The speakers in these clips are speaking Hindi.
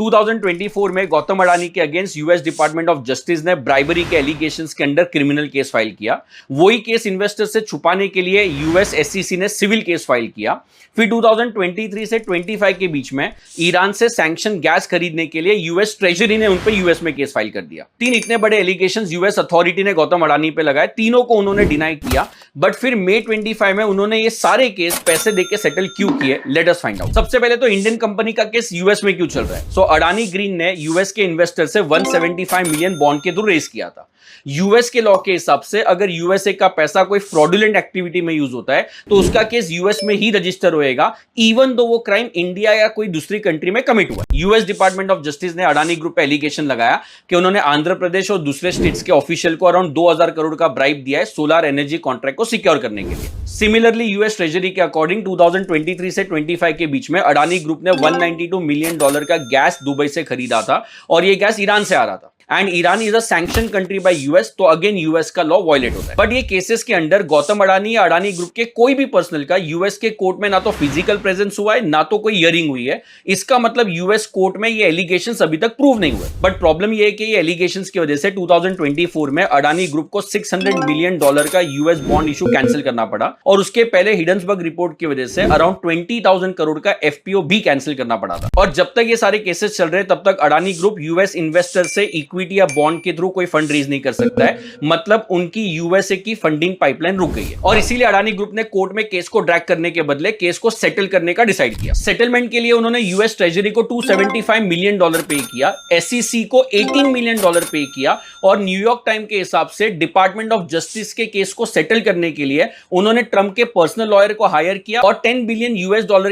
2024 में गौतम अडानी के against US department of justice ने ब्राइबरी के एलिगेशंस के अंडर क्रिमिनल केस फाइल किया। वही केस इन्वेस्टर से छुपाने के लिए यूएस एसईसी ने सिविल केस फाइल किया। फिर 2023 से 25 के बीच में ईरान से सैंक्शन गैस खरीदने के लिए यूएस ट्रेजरी ने उन पे यूएस में केस फाइल कर दिया। तीन इतने बड़े एलिगेशंस यूएस अथॉरिटी ने गौतम अडानी पे लगाए, तीनों को उन्होंने डिनाई किया। बट फिर मई 25 में उन्होंने ये सारे केस पैसे देके सेटल क्यों किए, लेट अस फाइंड आउट। सबसे पहले तो इंडियन कंपनी का केस यूएस में क्यों चल रहा है। सो अडानी ग्रीन ने यूएस के इन्वेस्टर से 175 मिलियन बॉन्ड के थ्रू रेस किया था। यूएस के लॉ के हिसाब से अगर यूएसए का पैसा कोई फ्रॉडुलेंट एक्टिविटी में यूज होता है तो उसका केस यूएस में ही रजिस्टर होएगा, इवन दो वो क्राइम इंडिया या कोई दूसरी कंट्री में कमिट हुआ। यूएस डिपार्टमेंट ऑफ जस्टिस ने अडानी ग्रुप पे एलिगेशन लगाया कि उन्होंने आंध्र प्रदेश और दूसरे स्टेट्स के ऑफिशियल को अराउंड 2000 करोड़ का ब्राइब दिया है सोलर एनर्जी कॉन्ट्रैक्ट को सिक्योर करने के लिए। सिमिलरली यूएस ट्रेजरी के अकॉर्डिंग 2023 से 25 के बीच में अडानी ग्रुप ने $192 मिलियन का गैस दुबई से खरीदा था और यह गैस ईरान से आ रहा था। And Iran is a sanction country bye US, तो अगेन यूएस का लॉ वायलेट होता है। बट ये केसेस के अंडर गौतम अडानी या अडानी ग्रुप के कोई भी पर्सनल का यूएस के कोर्ट में ना तो फिजिकल प्रेजेंस हुआ है ना तो कोई हियरिंग हुई है। इसका मतलब यूएस कोर्ट में ये एलिगेशंस अभी तक प्रूव नहीं हुए। बट प्रॉब्लम ये है कि ये एलिगेशंस की वजह से 2024 में अडानी ग्रुप को $600 मिलियन का यूएस बॉन्ड इशू कैंसिल करना पड़ा और उसके पहले हिडन्सबर्ग रिपोर्ट की वजह से अराउंड 20,000 करोड़ का एफपीओ भी कैंसिल करना पड़ा था। और जब तक ये सारे केसेस चल रहे तब तक अडानी ग्रुप यूएस इन्वेस्टर से इक्विटी या बॉन्ड के थ्रू कोई फंड रेज नहीं कर सकता है। मतलब उनकी यूएसए की फंडिंग पाइपलाइन रुक गई है और इसीलिए अडानी ग्रुप ने कोर्ट में केस को ड्रैग करने के बदले केस को सेटल करने का डिसाइड किया। सेटलमेंट के लिए उन्होंने यूएस ट्रेजरी को $275 मिलियन पे किया, एसईसी को $18 मिलियन पे किया और न्यूयॉर्क टाइम के हिसाब से डिपार्टमेंट ऑफ जस्टिस के केस को सेटल करने के लिए उन्होंने ट्रंप के पर्सनल लॉयर को हायर किया और $10 बिलियन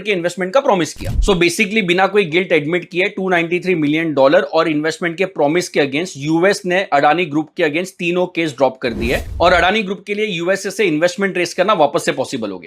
के इन्वेस्टमेंट का प्रॉमिस किया। सो बेसिकली बिना कोई गिल्ट एडमिट किए $293 मिलियन और इन्वेस्टमेंट के प्रॉमिस के अगेंस्ट यूएस ने अडानी ग्रुप के अगेंस्ट तीनों केस ड्रॉप कर दिए और अडानी ग्रुप के लिए यूएसए से इन्वेस्टमेंट रेस करना वापस से पॉसिबल हो गया।